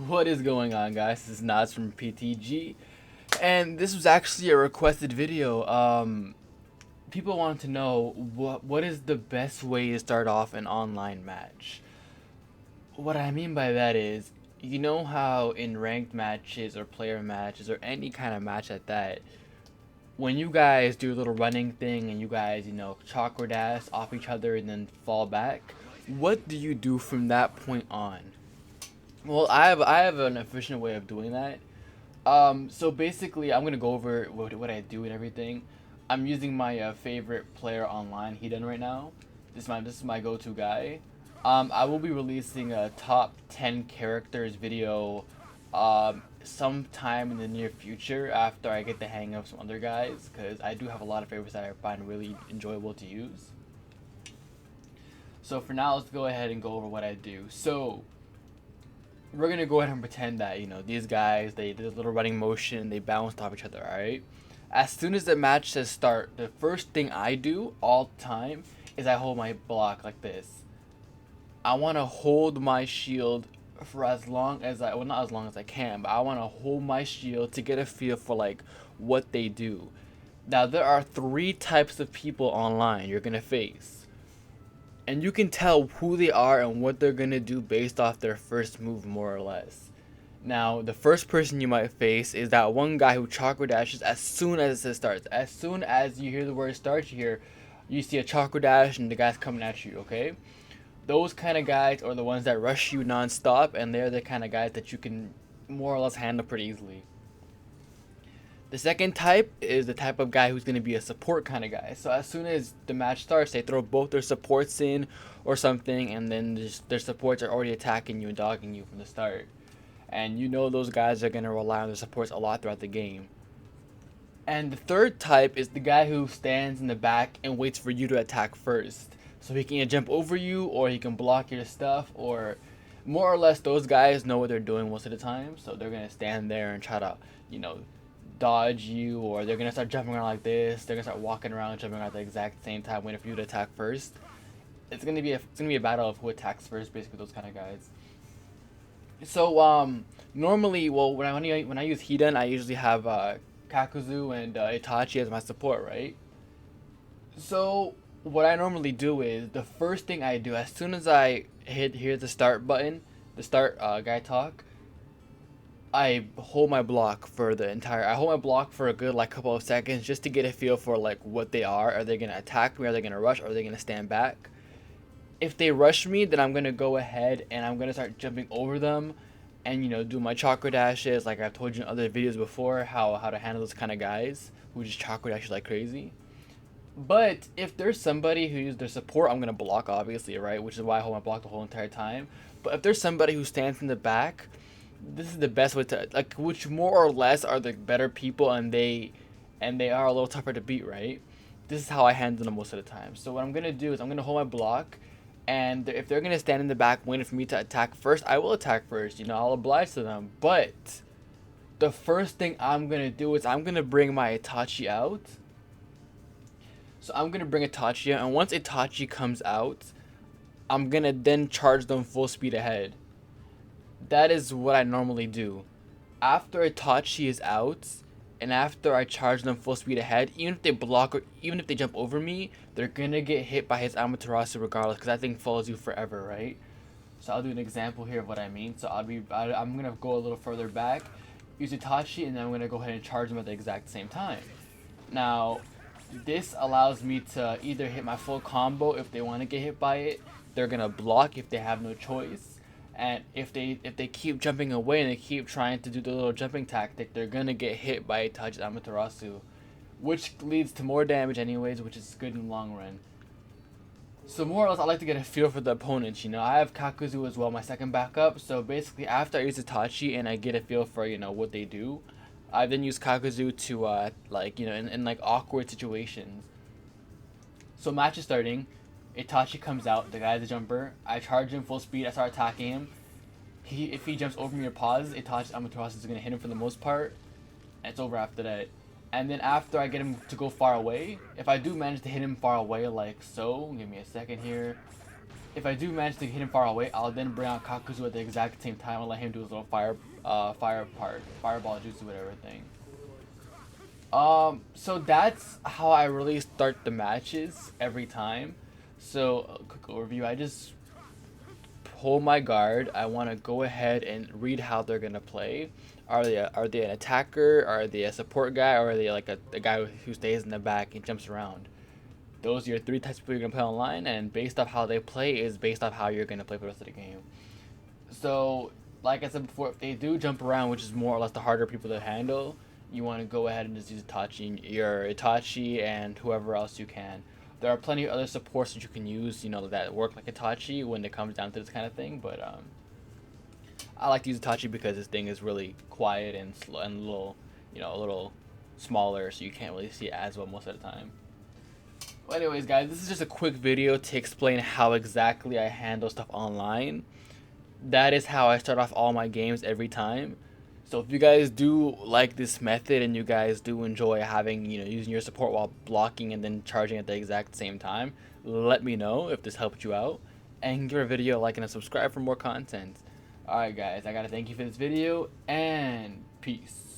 What is going on, guys? This is Nas from PTG, and this was actually a requested video. People want to know what is the best way to start off an online match. What I mean by that is, you know how in ranked matches or player matches or any kind of match at that, when you guys do a little running thing and you guys, chakra dash off each other and then fall back, what do you do from that point on? Well, I have an efficient way of doing that. So basically, I'm gonna go over what I do and everything. I'm using my favorite player online, Hedon, right now. This is my go-to guy. I will be releasing a top 10 characters video sometime in the near future after I get the hang of some other guys, because I do have a lot of favorites that I find really enjoyable to use. So for now, let's go ahead and go over what I do. So we're gonna go ahead and pretend that these guys, they did a little running motion, they bounced off each other. All right. As soon as the match says start, the first thing I do all the time is I hold my block like this. I want to hold my shield for as long as well, not as long as I can, but I want to hold my shield to get a feel for like what they do. Now there are three types of people online you're gonna face, and you can tell who they are and what they're gonna do based off their first move, more or less. Now, the first person you might face is that one guy who chakra dashes as soon as it starts. As soon as you hear the word start, you see a chakra dash and the guy's coming at you. Okay, those kind of guys are the ones that rush you non-stop, and they're the kind of guys that you can more or less handle pretty easily. The second type is the type of guy who's going to be a support kind of guy. So as soon as the match starts, they throw both their supports in or something, and then their supports are already attacking you and dogging you from the start. And those guys are going to rely on their supports a lot throughout the game. And the third type is the guy who stands in the back and waits for you to attack first. So he can either jump over you, or he can block your stuff, or more or less those guys know what they're doing most of the time. So they're going to stand there and try to, dodge you, or they're gonna start jumping around like this. They're gonna start walking around, jumping around at the exact same time, waiting for you to attack first. It's gonna be a battle of who attacks first, basically those kind of guys. So normally, well, when I use Hedon, I usually have Kakuzu and Itachi as my support, right? So what I normally do is, the first thing I do as soon as I hear the start button, the start guy talk, I hold my block for I hold my block for a good like couple of seconds, just to get a feel for like what they are. Are they gonna attack me? Are they gonna rush? Or are they gonna stand back? If they rush me, then I'm gonna go ahead and I'm gonna start jumping over them, and do my chakra dashes, like I've told you in other videos before, how to handle those kind of guys who just chakra dashes like crazy. But if there's somebody who uses their support, I'm gonna block, obviously, right? Which is why I hold my block the whole entire time. But if there's somebody who stands in the back, this is the best way to, like, which more or less are the better people, and they are a little tougher to beat, right? This is how I handle them most of the time. So what I'm gonna do is I'm gonna hold my block, and if they're gonna stand in the back waiting for me to attack first, I will attack first. I'll oblige to them. But the first thing I'm gonna do is I'm gonna bring my Itachi out. So I'm gonna bring Itachi out, and once Itachi comes out, I'm gonna then charge them full speed ahead. That is what I normally do. After Itachi is out, and after I charge them full speed ahead, even if they block or even if they jump over me, they're gonna get hit by his Amaterasu regardless, because that thing follows you forever, right? So I'll do an example here of what I mean. So I'm gonna go a little further back, use Itachi, and then I'm gonna go ahead and charge them at the exact same time. Now, this allows me to either hit my full combo if they want to get hit by it. They're gonna block if they have no choice. And if they keep jumping away and they keep trying to do the little jumping tactic, they're gonna get hit by Itachi's Amaterasu, which leads to more damage anyways, which is good in the long run. So more or less, I like to get a feel for the opponents. I have Kakuzu as well, my second backup. So basically, after I use Itachi and I get a feel for what they do, I then use Kakuzu to in like awkward situations. So match is starting. Itachi comes out, the guy's a jumper. I charge him full speed, I start attacking him. If he jumps over me or pauses, Itachi's Amaterasu is going to hit him for the most part. And it's over after that. And then after I get him to go far away, if I do manage to hit him far away like so, give me a second here. if I do manage to hit him far away, I'll then bring out Kakuzu at the exact same time and let him do his little fireball jutsu, whatever thing. So that's how I really start the matches every time. So, quick overview. I just pull my guard. I want to go ahead and read how they're gonna play. Are they an attacker? Are they a support guy? Or are they like a guy who stays in the back and jumps around? Those are your three types of people you're gonna play online, and based off how they play is based off how you're gonna play for the rest of the game. So, like I said before, if they do jump around, which is more or less the harder people to handle, you want to go ahead and just use Itachi and whoever else you can. There are plenty of other supports that you can use, that work like Itachi when it comes down to this kind of thing. But I like to use Itachi because this thing is really quiet and slow and a little smaller, so you can't really see it as well most of the time. Well, anyways, guys, this is just a quick video to explain how exactly I handle stuff online. That is how I start off all my games every time. So if you guys do like this method and you guys do enjoy having, using your support while blocking and then charging at the exact same time, let me know if this helped you out. And give our video a like and a subscribe for more content. Alright guys, I gotta thank you for this video, and peace.